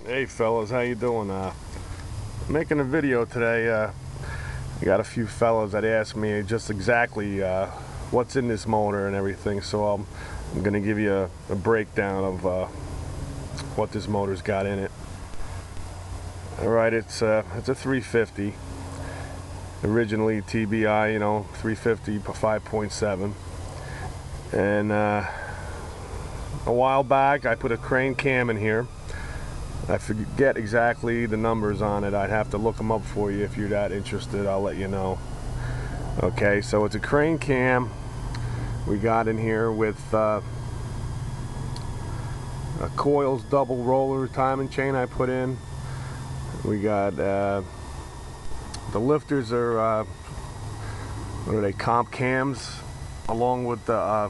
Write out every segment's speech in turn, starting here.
Hey fellas, how you doing? Making a video today. I got a few fellas that asked me just exactly what's in this motor and everything, so I'm gonna give you a breakdown of what this motor's got in it. Alright, it's a 350. Originally TBI, 350 5.7. And a while back I put a crane cam in here. I forget exactly the numbers on it. I'd have to look them up for you. If you're that interested, I'll let you know. Okay, so it's a crane cam we got in here with a coils double roller timing chain I put in. We got the lifters are what are they, comp cams, along with the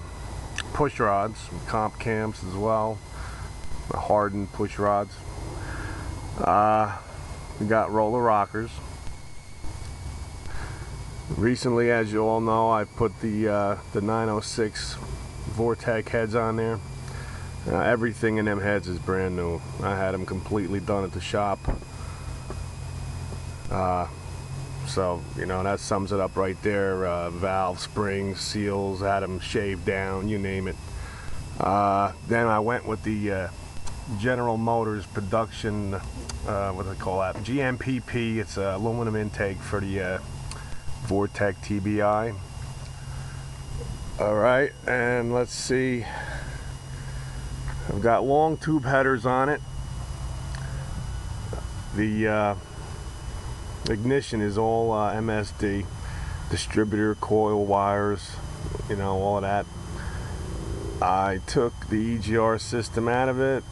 push rods, comp cams as well, the hardened push rods. We got roller rockers. Recently, as you all know, I put the 906 Vortec heads on there. Everything in them heads is brand new. I had them completely done at the shop. So that sums it up right there. Valve, springs, seals, had them shaved down, you name it. Then I went with the General Motors production, what do they call that? GMPP. It's an aluminum intake for the Vortec TBI. Alright, and let's see. I've got long tube headers on it. The ignition is all MSD. Distributor, coil wires, all of that. I took the EGR system out of it.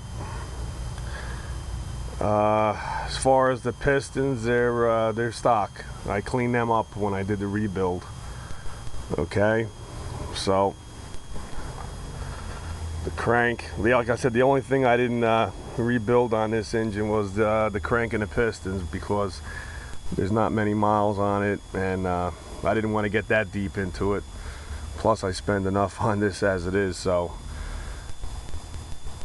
As far as the pistons, they're stock. I cleaned them up when I did the rebuild. Okay, so the crank, like I said, the only thing I didn't rebuild on this engine was the crank and the pistons, because there's not many miles on it, and I didn't want to get that deep into it. Plus I spend enough on this as it is. So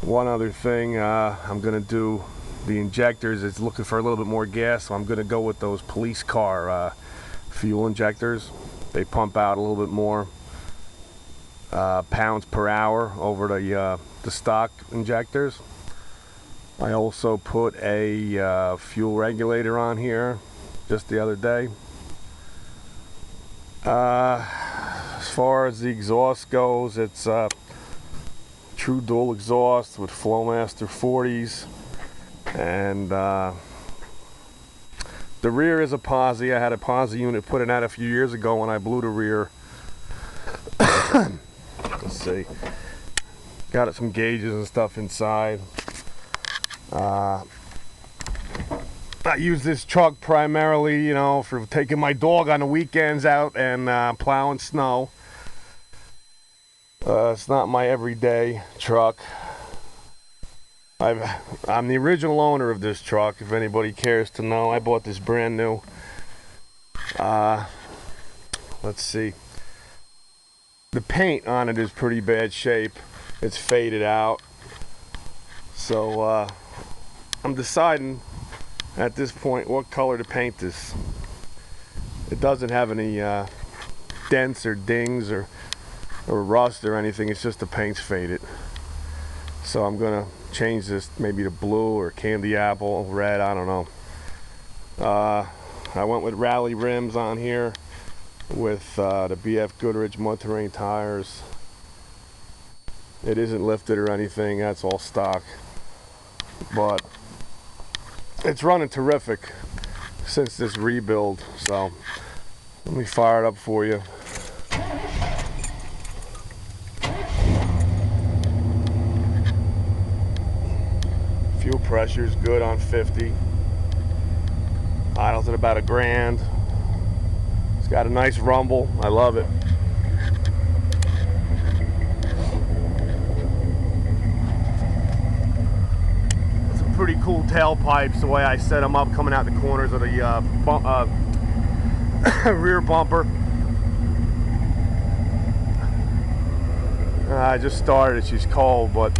one other thing, I'm gonna do the injectors. It's looking for a little bit more gas, so I'm gonna go with those police car fuel injectors. They pump out a little bit more pounds per hour over the stock injectors. I also put a fuel regulator on here just the other day. As far as the exhaust goes, it's true dual exhaust with Flowmaster 40s, and the rear is a posi. I had a posi unit put in that a few years ago when I blew the rear. Let's see, got some gauges and stuff inside. I use this truck primarily, for taking my dog on the weekends out and plowing snow. It's not my everyday truck. I'm the original owner of this truck, if anybody cares to know. I bought this brand new. Let's see. The paint on it is pretty bad shape. It's faded out. So I'm deciding at this point what color to paint this. It doesn't have any dents or dings or rust or anything. It's just the paint's faded. So I'm gonna change this maybe to blue or candy apple, red, I don't know. I went with rally rims on here with the BF Goodrich mud terrain tires. It isn't lifted or anything, that's all stock, but it's running terrific since this rebuild. So let me fire it up for you. Fuel pressure is good on 50. Idles at about a grand. It's got a nice rumble. I love it. Some pretty cool tailpipes the way I set them up, coming out the corners of the rear bumper. I just started it. She's cold, but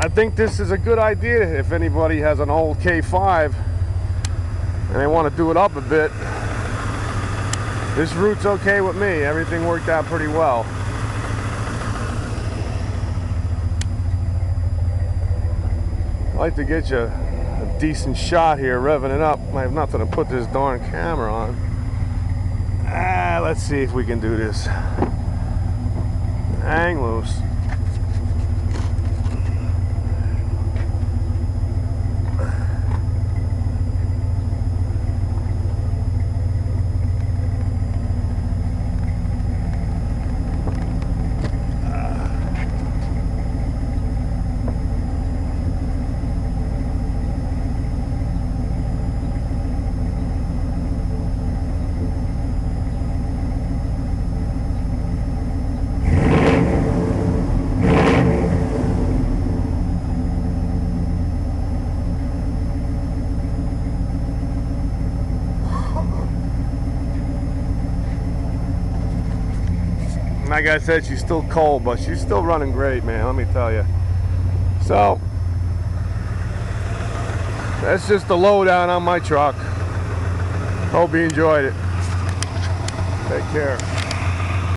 I think this is a good idea if anybody has an old K-5 and they want to do it up a bit. This route's okay with me. Everything worked out pretty well. I'd like to get you a decent shot here revving it up. I have nothing to put this darn camera on. Let's see if we can do this. Hang loose. Like I said, she's still cold, but she's still running great, man, let me tell you. So, that's just the lowdown on my truck. Hope you enjoyed it. Take care.